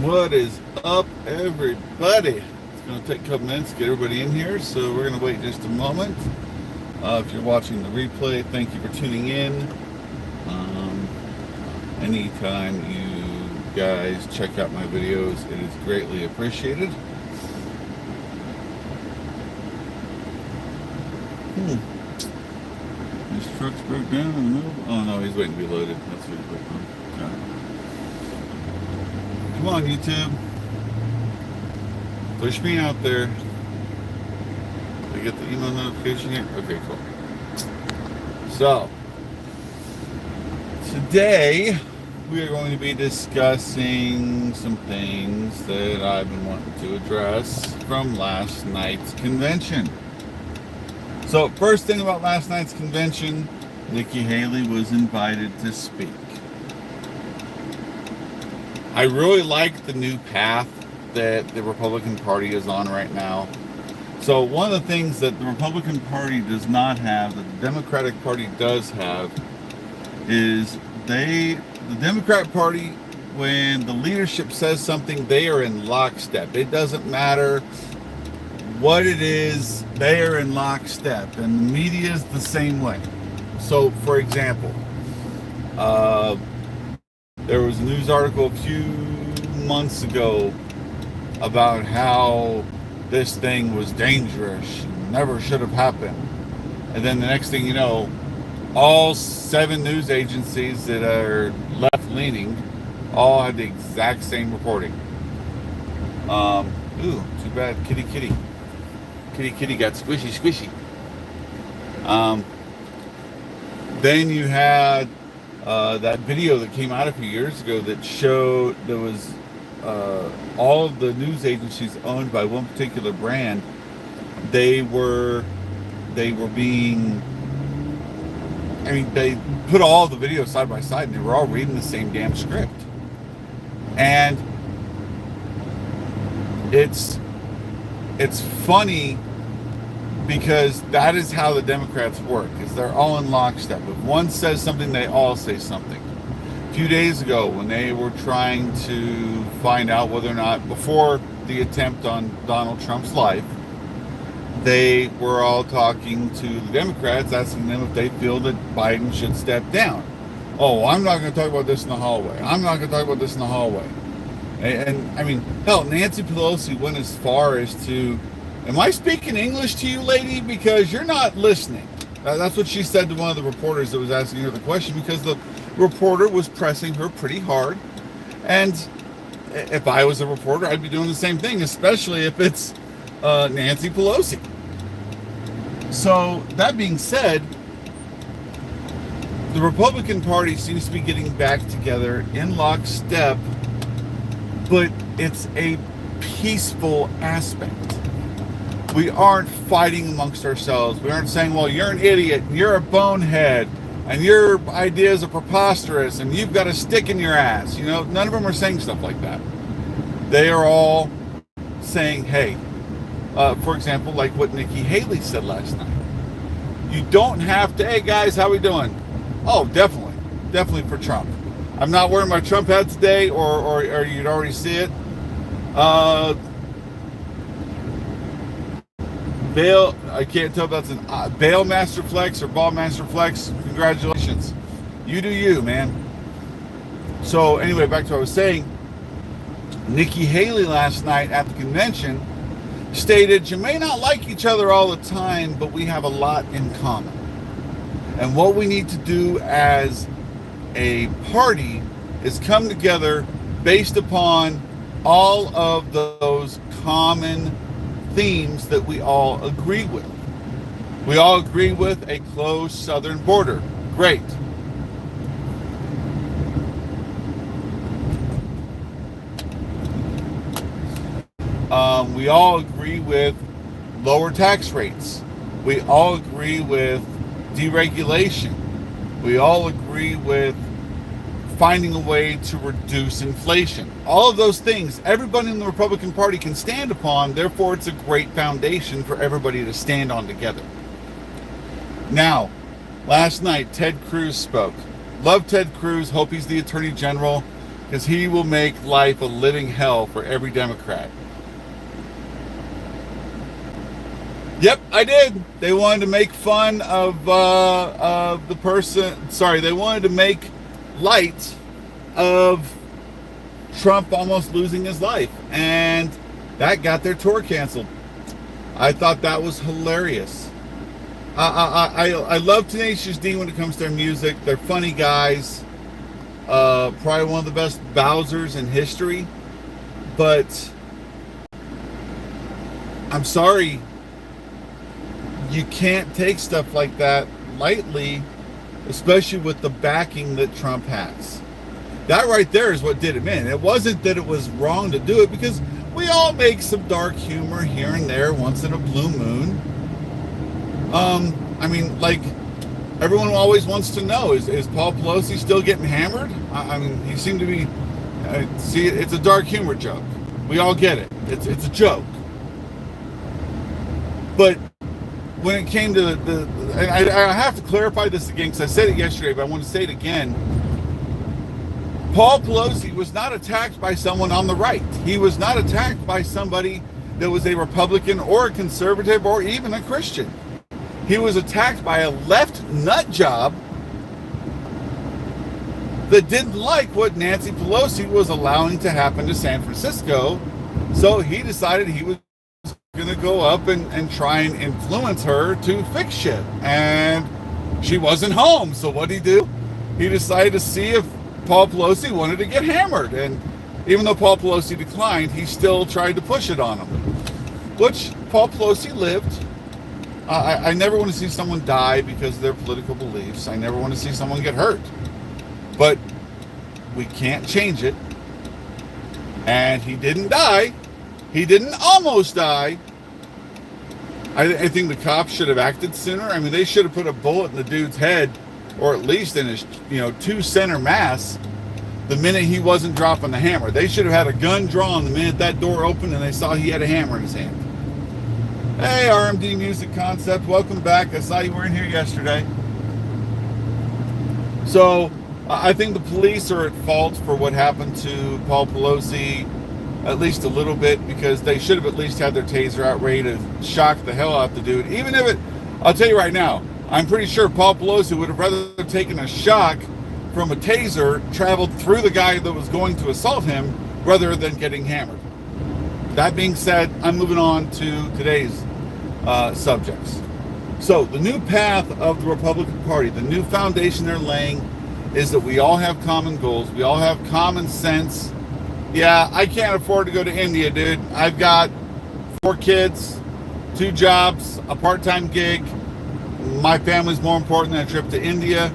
What is up, everybody? It's going to take a couple minutes to get everybody in here, so we're going to wait just a moment. If you're watching the replay, thank you for tuning in. Um, Anytime you guys check out my videos, it is greatly appreciated. His truck's broke down in the middle. Oh no, he's waiting to be loaded. That's what he's waiting on. Okay. Come on, YouTube. Push me out there. Did I get the email notification here? Okay, cool. So, today we are going to be discussing some things that I've been wanting to address from last night's convention. So, first thing about last night's convention, Nikki Haley was invited to speak. I really like the new path that the Republican Party is on right now. So one of the things that the Republican Party does not have, that the Democratic Party does have, is the Democrat Party, when the leadership says something, they are in lockstep. It doesn't matter what it is, they are in lockstep. And the media is the same way. So, for example, there was a news article a few months ago about how this thing was dangerous and never should have happened. And then the next thing you know, all 7 news agencies that are left-leaning all had the exact same reporting. Ooh, too bad kitty got squishy. Then you had that video that came out a few years ago that showed there was all of the news agencies owned by one particular brand. They were being, I mean, they put all the videos side by side and they were all reading the same damn script. And it's funny because that is how the Democrats work, is they're all in lockstep. If one says something, they all say something. A few days ago, when they were trying to find out whether or not, before the attempt on Donald Trump's life, they were all talking to the Democrats, asking them if they feel that Biden should step down. Oh, I'm not going to talk about this in the hallway. I'm not going to talk about this in the hallway. And I mean, hell, Nancy Pelosi went as far as to, am I speaking English to you, lady? Because you're not listening. That's what she said to one of the reporters that was asking her the question, because the reporter was pressing her pretty hard. And if I was a reporter, I'd be doing the same thing, especially if it's Nancy Pelosi. So, that being said, the Republican Party seems to be getting back together in lockstep, but it's a peaceful aspect. We aren't fighting amongst ourselves. We aren't saying, well, you're an idiot, and you're a bonehead, and your ideas are preposterous, and you've got a stick in your ass. You know, none of them are saying stuff like that. They are all saying, hey, for example, like what Nikki Haley said last night. You don't have to, hey guys, how we doing? Oh, definitely for Trump. I'm not wearing my Trump hat today, or you'd already see it. Bail, I can't tell if that's an Bail Master Flex or Ball Master Flex. Congratulations. You do you, man. So anyway, back to what I was saying. Nikki Haley last night at the convention stated, you may not like each other all the time, but we have a lot in common. And what we need to do as a party is come together based upon all of those common themes that we all agree with. We all agree with a closed southern border. Great. We all agree with lower tax rates. We all agree with deregulation. We all agree with finding a way to reduce inflation. All of those things, everybody in the Republican Party can stand upon. Therefore, it's a great foundation for everybody to stand on together. Now, last night, Ted Cruz spoke. Love Ted Cruz. Hope he's the Attorney General. because he will make life a living hell for every Democrat. Yep, I did. They wanted to make fun of the person. Sorry, they wanted to make light of Trump almost losing his life, and that got their tour canceled. I thought that was hilarious. I love Tenacious D when it comes to their music. They're funny guys. Probably one of the best Bowsers in history. But I'm sorry, you can't take stuff like that lightly, especially with the backing that Trump has. That right there is what did him in. It wasn't that it was wrong to do it, because we all make some dark humor here and there once in a blue moon. I mean, like, everyone always wants to know, is Paul Pelosi still getting hammered? I mean, he seemed to be, see, it's a dark humor joke. We all get it. It's a joke. But when it came to I have to clarify this again, because I said it yesterday, but I want to say it again. Paul Pelosi was not attacked by someone on the right. He was not attacked by somebody that was a Republican or a conservative or even a Christian. He was attacked by a left nut job that didn't like what Nancy Pelosi was allowing to happen to San Francisco. So he decided he was going to go up and try and influence her to fix shit. And she wasn't home. So what did he do? He decided to see if Paul Pelosi wanted to get hammered. And even though Paul Pelosi declined, he still tried to push it on him. Which Paul Pelosi lived. I never want to see someone die because of their political beliefs. I never want to see someone get hurt. But we can't change it. And he didn't die. He didn't almost die. I think the cops should have acted sooner. I mean, they should have put a bullet in the dude's head, or at least in his, 2-center mass, the minute he wasn't dropping the hammer. They should have had a gun drawn the minute that door opened and they saw he had a hammer in his hand. Hey, RMD Music Concept, welcome back. I saw you were in here yesterday. So, I think the police are at fault for what happened to Paul Pelosi, at least a little bit, because they should have at least had their taser out ready to shock the hell out the dude. Even if it, I'll tell you right now, I'm pretty sure Paul Pelosi would have rather taken a shock from a taser traveled through the guy that was going to assault him rather than getting hammered. That being said, I'm moving on to today's subjects. So the new path of the Republican Party, the new foundation they're laying, is that we all have common goals. We all have common sense. Yeah, I can't afford to go to India, dude. I've got 4 kids, 2 jobs, a part-time gig. My family's more important than a trip to India.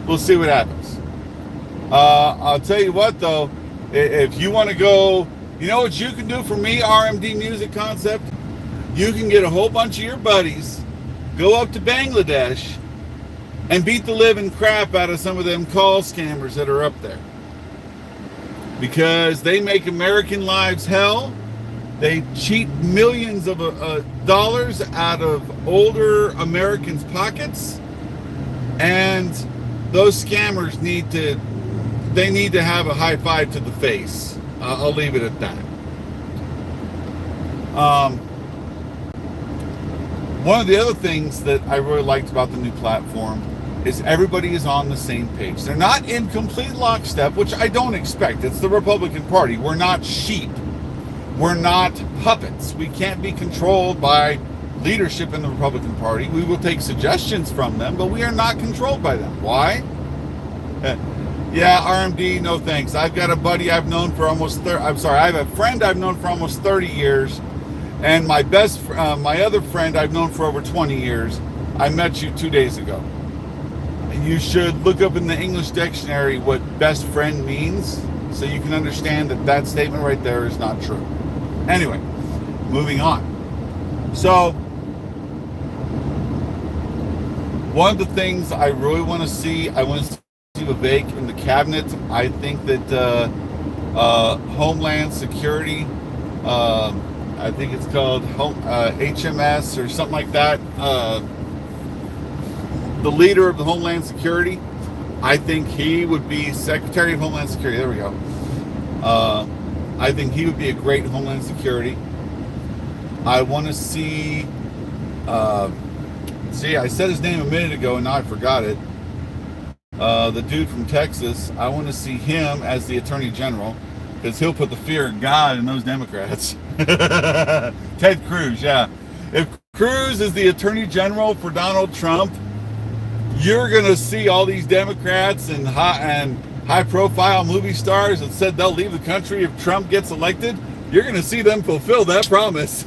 We'll see what happens. I'll tell you what, though. If you want to go, you know what you can do for me, RMD Music Concept? You can get a whole bunch of your buddies, go up to Bangladesh, and beat the living crap out of some of them call scammers that are up there. Because they make American lives hell. They cheat millions of dollars out of older Americans' pockets. And those scammers need to have a high five to the face. I'll leave it at that. One of the other things that I really liked about the new platform is everybody is on the same page. They're not in complete lockstep, which I don't expect. It's the Republican Party. We're not sheep. We're not puppets. We can't be controlled by leadership in the Republican Party. We will take suggestions from them, but we are not controlled by them. Why? Yeah, RMD, no thanks. I've got a buddy I've known for almost I have a friend I've known for almost 30 years, and my other friend I've known for over 20 years. I met you 2 days ago. You should look up in the English dictionary what best friend means, so you can understand that statement right there is not true. Anyway, moving on. So, one of the things I really want to see, I want to see Vivek in the cabinet. I think that Homeland Security, I think it's called HMS or something like that, the leader of the Homeland Security I think he would be Secretary of Homeland Security. There we go. I think he would be a great Homeland Security. I want to see. I said his name a minute ago and now I forgot it. The dude from Texas. I want to see him as the Attorney General because he'll put the fear of God in those Democrats. Ted Cruz, yeah. If Cruz is the Attorney General for Donald Trump, you're going to see all these Democrats and high-profile movie stars that said they'll leave the country if Trump gets elected. You're going to see them fulfill that promise.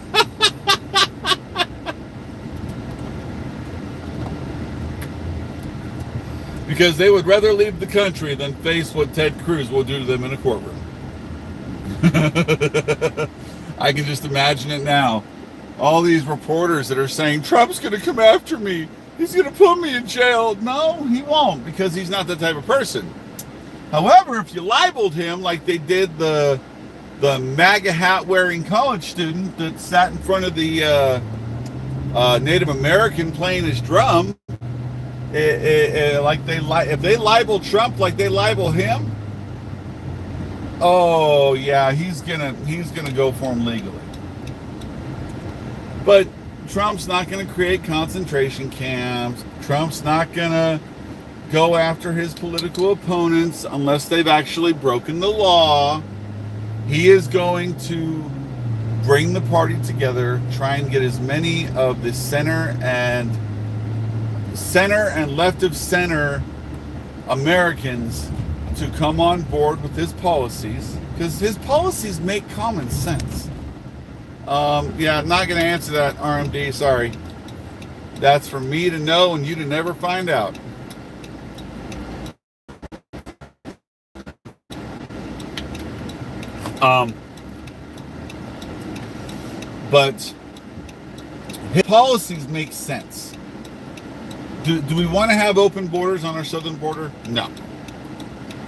Because they would rather leave the country than face what Ted Cruz will do to them in a courtroom. I can just imagine it now. All these reporters that are saying, Trump's going to come after me. He's going to put me in jail. No, he won't, because he's not that type of person. However, if you libeled him like they did the MAGA hat wearing college student that sat in front of the Native American playing his drum, if they libel Trump like they libel him, oh yeah, he's gonna go for him legally. But Trump's not gonna create concentration camps. Trump's not gonna go after his political opponents unless they've actually broken the law. He is going to bring the party together, try and get as many of the center and left of center Americans to come on board with his policies, because his policies make common sense. I'm not going to answer that, RMD, sorry. That's for me to know and you to never find out. But his policies make sense. Do we want to have open borders on our southern border? No.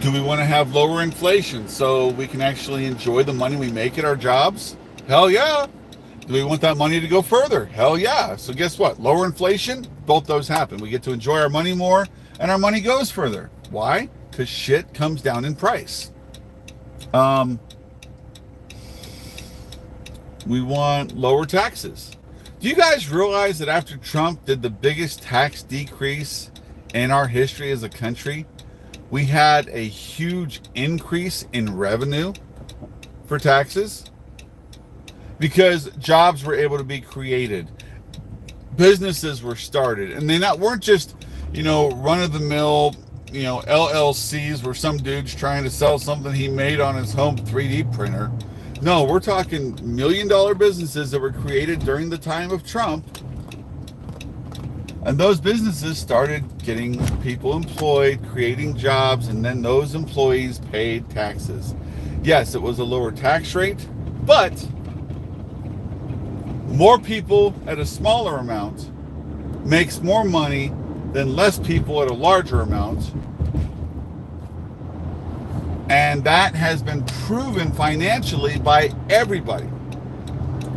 Do we want to have lower inflation so we can actually enjoy the money we make at our jobs? Hell yeah. Do we want that money to go further? Hell yeah. So guess what? Lower inflation, both those happen. We get to enjoy our money more and our money goes further. Why? Because shit comes down in price. We want lower taxes. Do you guys realize that after Trump did the biggest tax decrease in our history as a country, we had a huge increase in revenue for taxes? Because jobs were able to be created. Businesses were started. And they weren't just, run-of-the-mill, LLCs where some dude's trying to sell something he made on his home 3D printer. No, we're talking $1 million businesses that were created during the time of Trump. And those businesses started getting people employed, creating jobs, and then those employees paid taxes. Yes, it was a lower tax rate, but more people at a smaller amount makes more money than less people at a larger amount. And that has been proven financially by everybody.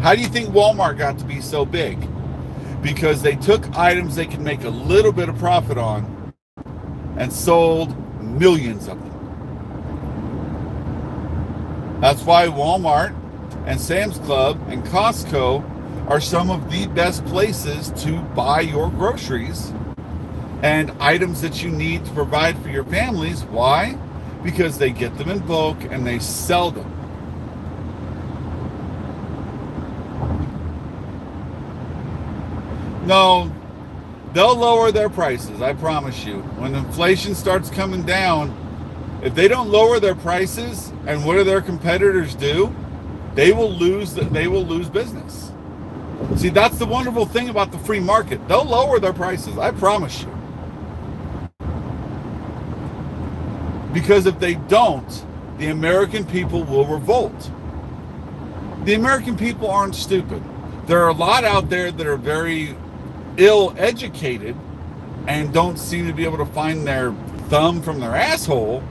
How do you think Walmart got to be so big? Because they took items they could make a little bit of profit on and sold millions of them. That's why Walmart and Sam's Club and Costco are some of the best places to buy your groceries and items that you need to provide for your families. Why? Because they get them in bulk and they sell them. No, they'll lower their prices, I promise you. When inflation starts coming down, if they don't lower their prices, and what do their competitors do? They will lose business. See, that's the wonderful thing about the free market. They'll lower their prices, I promise you. Because if they don't, the American people will revolt. The American people aren't stupid. There are a lot out there that are very ill-educated and don't seem to be able to find their thumb from their asshole.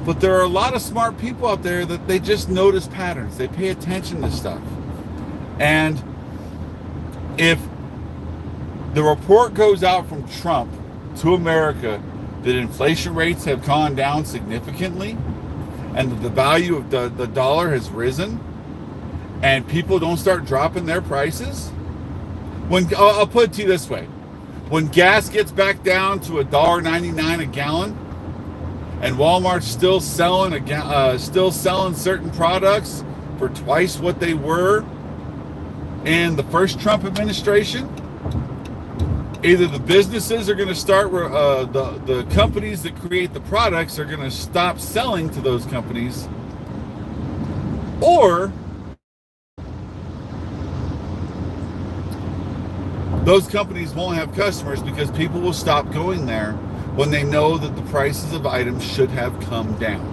But there are a lot of smart people out there that they just notice patterns. They pay attention to stuff. And if the report goes out from Trump to America that inflation rates have gone down significantly and that the value of the dollar has risen and people don't start dropping their prices? When I'll put it to you this way. When gas gets back down to $1.99 a gallon and Walmart's still selling certain products for twice what they were in the first Trump administration, either the businesses are going to start, the companies that create the products are going to stop selling to those companies, or those companies won't have customers because people will stop going there when they know that the prices of items should have come down.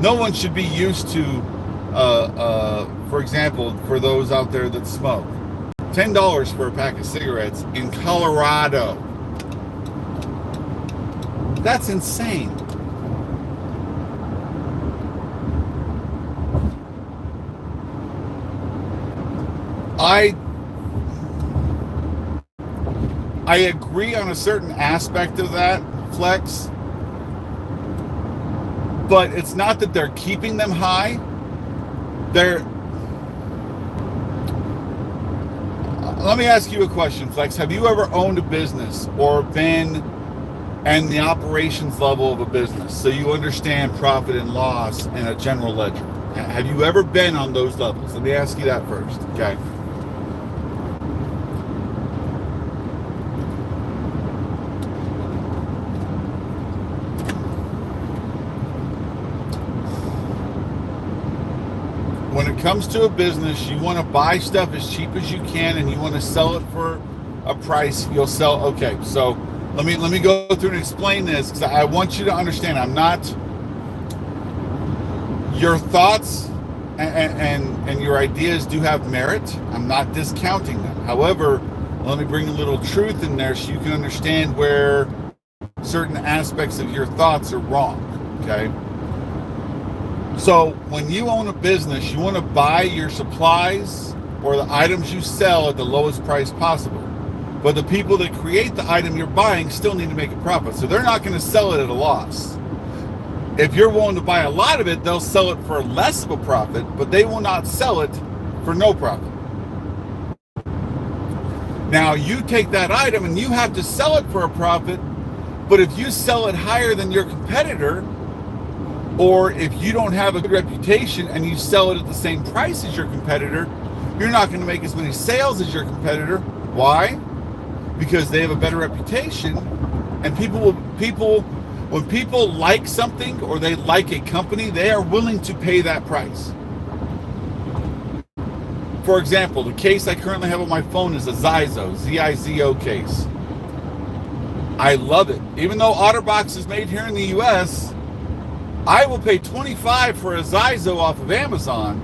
No one should be used to, for example, for those out there that smoke, $10 for a pack of cigarettes in Colorado. That's insane. I agree on a certain aspect of that, Flex, but it's not that they're keeping them high. Let me ask you a question, Flex. Have you ever owned a business or been in the operations level of a business so you understand profit and loss and a general ledger? Have you ever been on those levels? Let me ask you that first, okay? When it comes to a business, you want to buy stuff as cheap as you can and you want to sell it for a price you'll sell. Okay, so let me go through and explain this because I want you to understand. I'm not, your thoughts and your ideas do have merit. I'm not discounting them. However, let me bring a little truth in there so you can understand where certain aspects of your thoughts are wrong, okay? So when you own a business, you want to buy your supplies or the items you sell at the lowest price possible. But the people that create the item you're buying still need to make a profit. So they're not going to sell it at a loss. If you're willing to buy a lot of it, they'll sell it for less of a profit, but they will not sell it for no profit. Now you take that item and you have to sell it for a profit, but if you sell it higher than your competitor, or if you don't have a good reputation and you sell it at the same price as your competitor, you're not going to make as many sales as your competitor. Why? Because they have a better reputation, and when people like something or they like a company, they are willing to pay that price. For example, the case I currently have on my phone is a Zizo, Z-I-Z-O case. I love it. Even though OtterBox is made here in the US, I will pay $25 for a Zizo off of Amazon,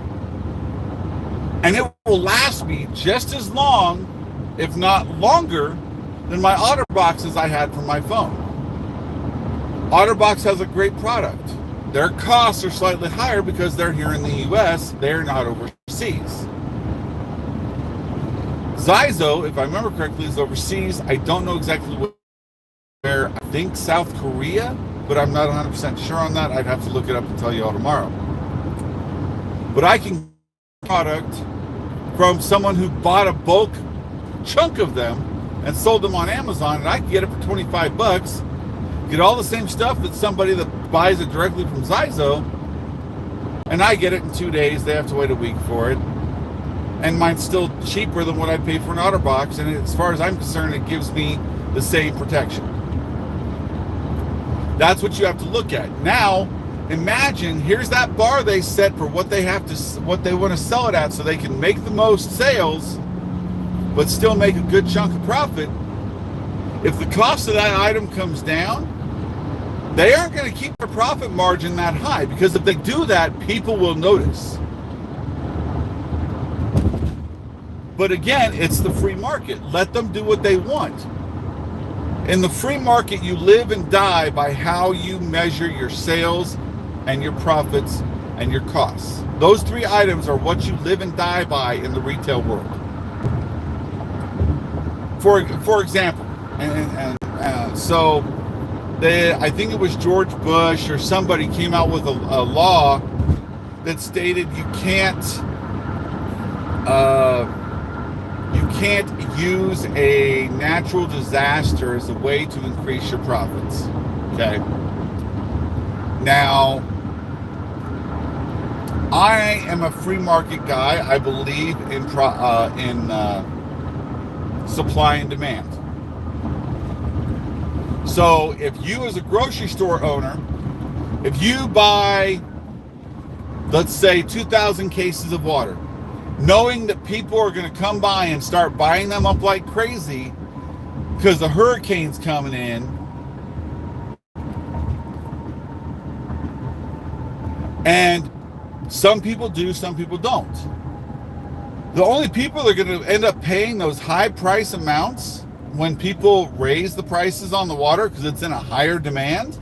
and it will last me just as long, if not longer, than my OtterBoxes I had for my phone. OtterBox has a great product. Their costs are slightly higher because they're here in the US, they're not overseas. Zizo, if I remember correctly, is overseas. I don't know exactly where, I think South Korea, but I'm not 100% sure on that. I'd have to look it up and tell you all tomorrow. But I can get a product from someone who bought a bulk chunk of them and sold them on Amazon, and I can get it for $25, get all the same stuff that somebody that buys it directly from Zizo, and I get it in 2 days. They have to wait a week for it. And mine's still cheaper than what I'd pay for an OtterBox, and as far as I'm concerned, it gives me the same protection. That's what you have to look at. Now, imagine here's that bar they set for what they want to sell it at, so they can make the most sales, but still make a good chunk of profit. If the cost of that item comes down, they aren't going to keep their profit margin that high, because if they do that, people will notice. But again, it's the free market. Let them do what they want. In the free market, you live and die by how you measure your sales and your profits and your costs. Those three items are what you live and die by in the retail world. For example, so I think it was George Bush or somebody came out with a law that stated you can't use a natural disaster as a way to increase your profits. Okay. Now, I am a free market guy. I believe in supply and demand. So if you as a grocery store owner, if you buy, let's say 2,000 cases of water, knowing that people are going to come by and start buying them up like crazy because the hurricane's coming in, and some people do, some people don't. The only people that are going to end up paying those high price amounts when people raise the prices on the water because it's in a higher demand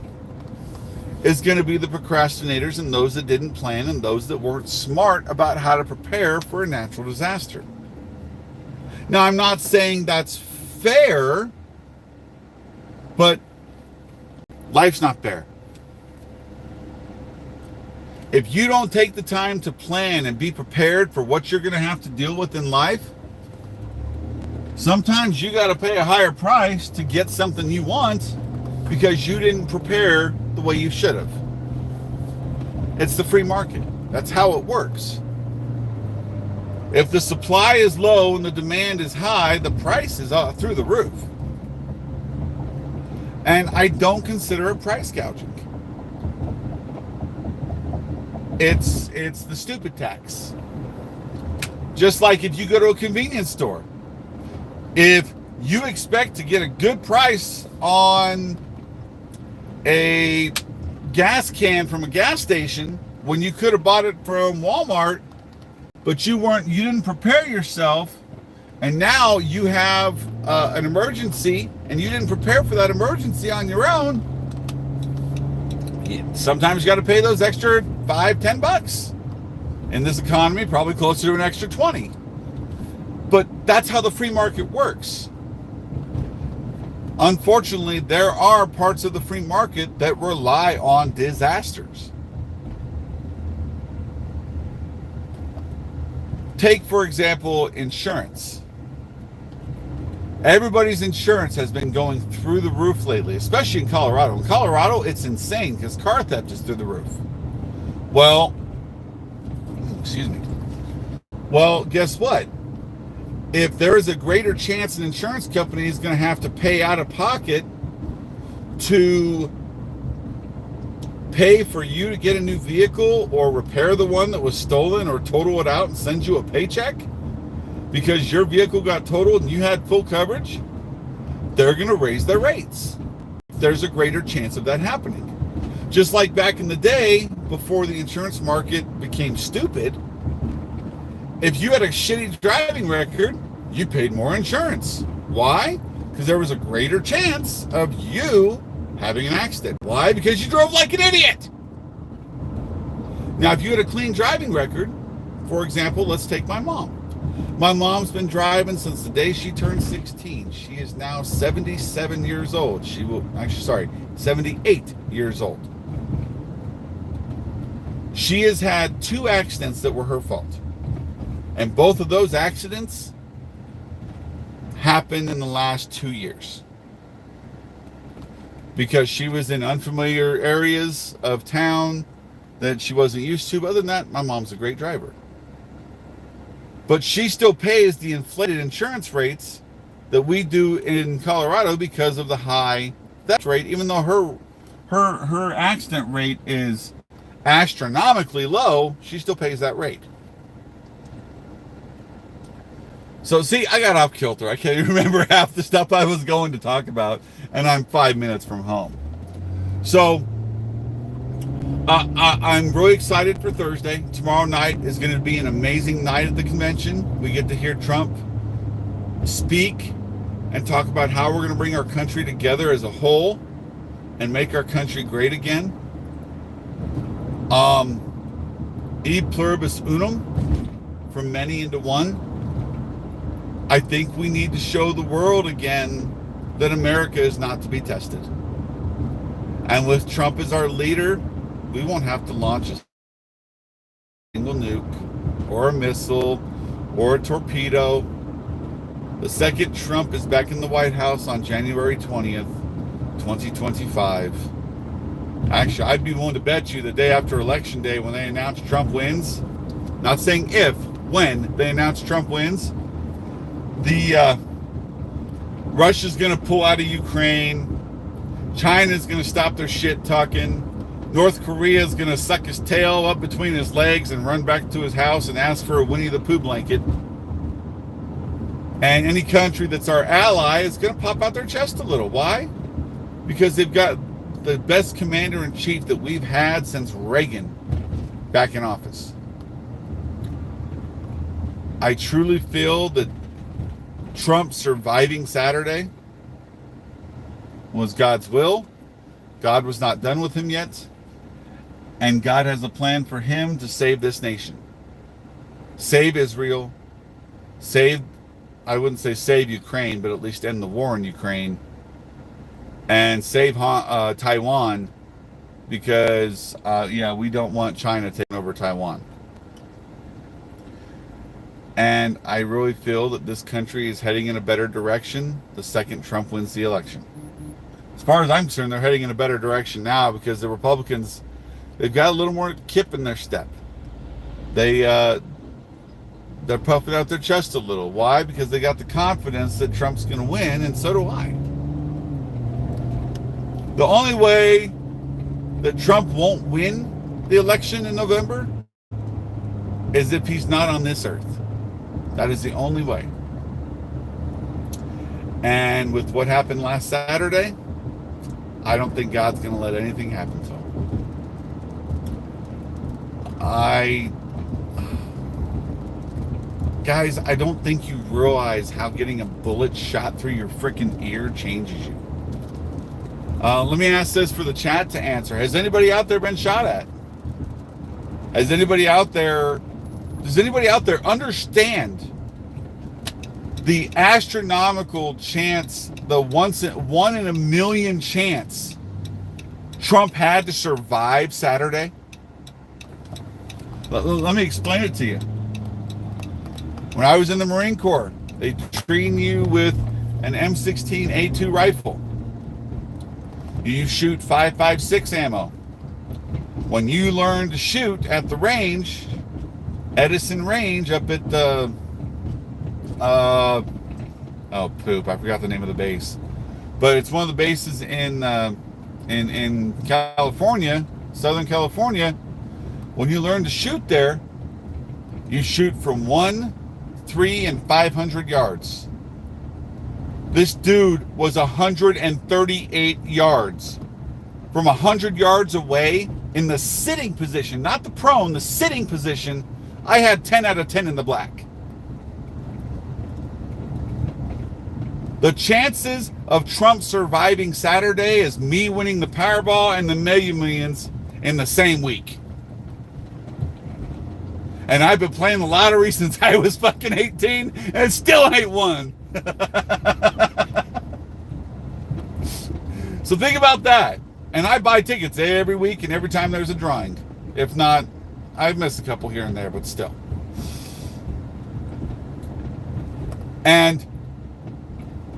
is going to be the procrastinators and those that didn't plan and those that weren't smart about how to prepare for a natural disaster. Now, I'm not saying that's fair, but life's not fair. If you don't take the time to plan and be prepared for what you're going to have to deal with in life, sometimes you got to pay a higher price to get something you want because you didn't prepare the way you should have. It's the free market. That's how it works. If the supply is low and the demand is high, the price is through the roof. And I don't consider it price gouging. It's the stupid tax. Just like if you go to a convenience store, if you expect to get a good price on a gas can from a gas station when you could have bought it from Walmart, but you didn't prepare yourself, and now you have an emergency and you didn't prepare for that emergency on your own, sometimes you got to pay those extra $5-10. In this economy, probably closer to an extra 20. But that's how the free market works. Unfortunately, there are parts of the free market that rely on disasters. Take, for example, insurance. Everybody's insurance has been going through the roof lately, especially in Colorado. In Colorado, it's insane because car theft is through the roof. Well, guess what? If there is a greater chance an insurance company is going to have to pay out of pocket to pay for you to get a new vehicle or repair the one that was stolen or total it out and send you a paycheck because your vehicle got totaled and you had full coverage, they're going to raise their rates. There's a greater chance of that happening. Just like back in the day, before the insurance market became stupid, if you had a shitty driving record, you paid more insurance. Why? Because there was a greater chance of you having an accident. Why? Because you drove like an idiot. Now, if you had a clean driving record, for example, let's take my mom. My mom's been driving since the day she turned 16. She is now 77 years old. 78 years old. She has had 2 accidents that were her fault. And both of those accidents happened in the last 2 years. Because she was in unfamiliar areas of town that she wasn't used to. But other than that, my mom's a great driver. But she still pays the inflated insurance rates that we do in Colorado because of the high theft rate, even though her accident rate is astronomically low, she still pays that rate. So see, I got off kilter. I can't even remember half the stuff I was going to talk about, and I'm 5 minutes from home. So I'm really excited for Thursday. Tomorrow night is going to be an amazing night at the convention. We get to hear Trump speak and talk about how we're going to bring our country together as a whole and make our country great again. E pluribus unum, from many into one. I think we need to show the world again that America is not to be tested. And with Trump as our leader, we won't have to launch a single nuke or a missile or a torpedo. The second Trump is back in the White House on January 20th, 2025. Actually, I'd be willing to bet you the day after Election Day when they announce Trump wins, not saying if, when they announce Trump wins, the Russia's going to pull out of Ukraine. China's going to stop their shit talking. North Korea's going to suck his tail up between his legs and run back to his house and ask for a Winnie the Pooh blanket. And any country that's our ally is going to pop out their chest a little. Why? Because they've got the best commander-in-chief that we've had since Reagan back in office. I truly feel that Trump surviving Saturday was God's will. God was not done with him yet. And God has a plan for him to save this nation. Save Israel. Save, I wouldn't say save Ukraine, but at least end the war in Ukraine. And save Taiwan, because, we don't want China taking over Taiwan. And I really feel that this country is heading in a better direction the second Trump wins the election. As far as I'm concerned, they're heading in a better direction now because the Republicans, they've got a little more kip in their step. They're puffing out their chest a little. Why? Because they got the confidence that Trump's going to win, and so do I. The only way that Trump won't win the election in November is if he's not on this earth. That is the only way. And with what happened last Saturday, I don't think God's going to let anything happen to him. Guys, I don't think you realize how getting a bullet shot through your freaking ear changes you. Let me ask this for the chat to answer. Has anybody out there been shot at? Does anybody out there understand the astronomical chance, the one in a million chance Trump had to survive Saturday? Let me explain it to you. When I was in the Marine Corps, they train you with an M16A2 rifle. You shoot 5.56 ammo. When you learn to shoot at the range, Edison Range up at the I forgot the name of the base, but it's one of the bases in California, Southern California. When you learn to shoot there, you shoot from 1, 3, and 500 yards. This dude was 138 yards. From 100 yards away in the sitting position, not the prone, the sitting position, I had 10 out of 10 in the black. The chances of Trump surviving Saturday is me winning the Powerball and the Mega Millions in the same week. And I've been playing the lottery since I was fucking 18 and still ain't won. So think about that. And I buy tickets every week and every time there's a drawing. If not, I've missed a couple here and there, but still. And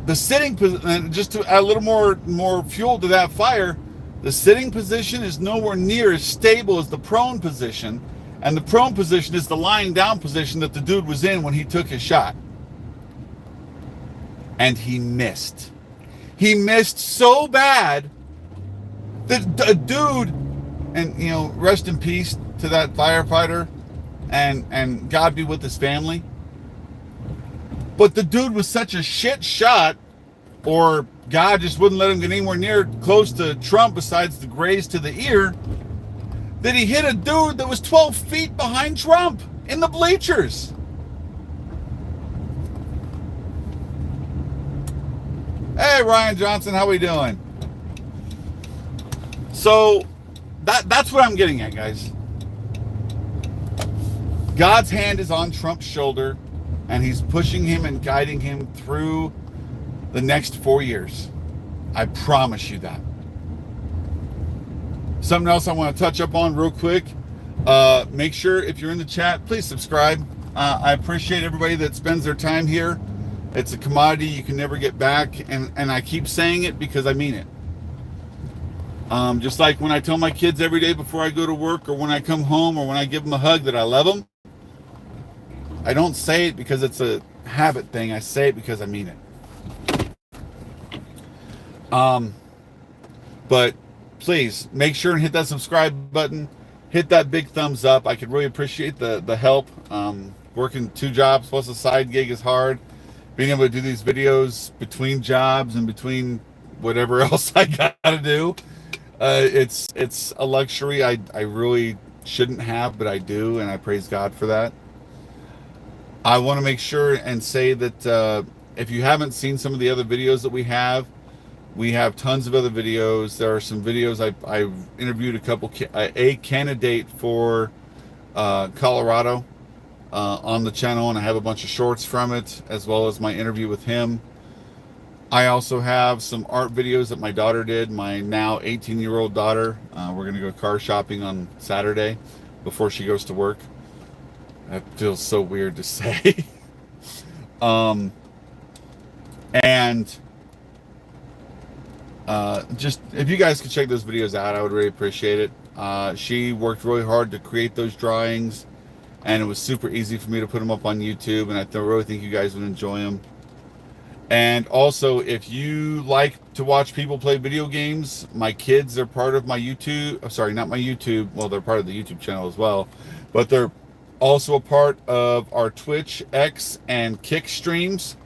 the sitting position, just to add a little more fuel to that fire, the sitting position is nowhere near as stable as the prone position. And the prone position is the lying down position that the dude was in when he took his shot. And he missed. He missed so bad that the dude, and rest in peace to that firefighter, and God be with his family. But the dude was such a shit shot, or God just wouldn't let him get anywhere near close to Trump besides the graze to the ear, that he hit a dude that was 12 feet behind Trump in the bleachers. Hey, Ryan Johnson, how we doing? So that's what I'm getting at, guys. God's hand is on Trump's shoulder, and he's pushing him and guiding him through the next 4 years. I promise you that. Something else I want to touch up on real quick. Make sure if you're in the chat, please subscribe. I appreciate everybody that spends their time here. It's a commodity you can never get back, and I keep saying it because I mean it. Just like when I tell my kids every day before I go to work, or when I come home, or when I give them a hug that I love them, I don't say it because it's a habit thing. I say it because I mean it. But please make sure and hit that subscribe button. Hit that big thumbs up. I could really appreciate the help. Working 2 jobs plus a side gig is hard. Being able to do these videos between jobs and between whatever else I gotta do, it's a luxury I really shouldn't have, but I do, and I praise God for that. I want to make sure and say that if you haven't seen some of the other videos that we have tons of other videos. There are some videos I've interviewed a candidate for Colorado on the channel, and I have a bunch of shorts from it, as well as my interview with him. I also have some art videos that my daughter did, my now 18-year-old daughter. We're going to go car shopping on Saturday before she goes to work. That feels so weird to say. And just if you guys could check those videos out, I would really appreciate it. She worked really hard to create those drawings, and it was super easy for me to put them up on YouTube, and I really think you guys would enjoy them. And also, if you like to watch people play video games, my kids are part of my YouTube. Sorry, not my YouTube. Well, they're part of the YouTube channel as well, but they're also a part of our Twitch, X, and Kick streams.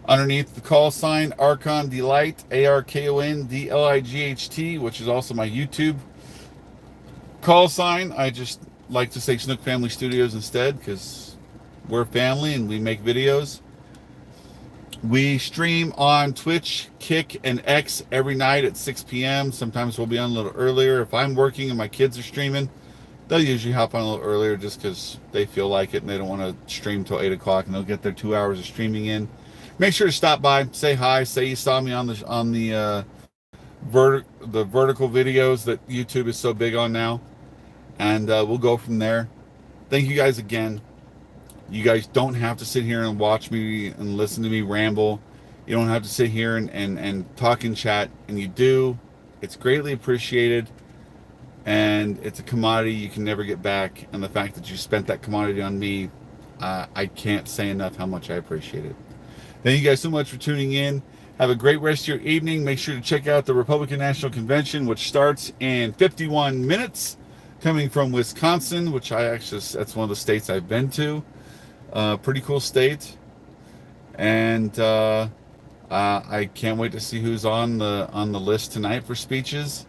Underneath the call sign, Archon Delight, ARKON DLIGHT, which is also my YouTube call sign. I just like to say Snook Family Studios instead, because we're family and we make videos. We stream on Twitch, Kick, and X every night at 6 p.m. Sometimes we'll be on a little earlier. If I'm working and my kids are streaming, they'll usually hop on a little earlier just because they feel like it and they don't want to stream till 8 o'clock, and they'll get their 2 hours of streaming in. Make sure to stop by, say hi, say you saw me on the vertical videos that YouTube is so big on now, and we'll go from there. Thank you guys again. You guys don't have to sit here and watch me and listen to me ramble. You don't have to sit here and talk and chat, and you do. It's greatly appreciated, and it's a commodity you can never get back, and the fact that you spent that commodity on me, I can't say enough how much I appreciate it. Thank you guys so much for tuning in. Have a great rest of your evening. Make sure to check out the Republican National Convention, which starts in 51 minutes, coming from Wisconsin, which that's one of the states I've been to. Pretty cool state. And I can't wait to see who's on the list tonight for speeches.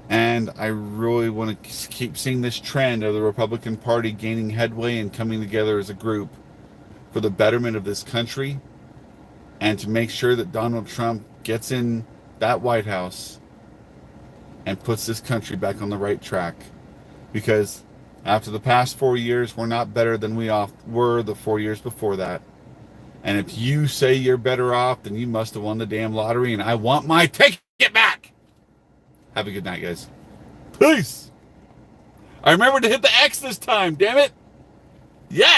And I really want to keep seeing this trend of the Republican Party gaining headway and coming together as a group for the betterment of this country, and to make sure that Donald Trump gets in that White House and puts this country back on the right track. Because after the past 4 years, we're not better than we were the 4 years before that. And if you say you're better off, then you must have won the damn lottery, and I want my ticket back. Have a good night, guys. Peace. I remembered to hit the X this time, damn it. Yes.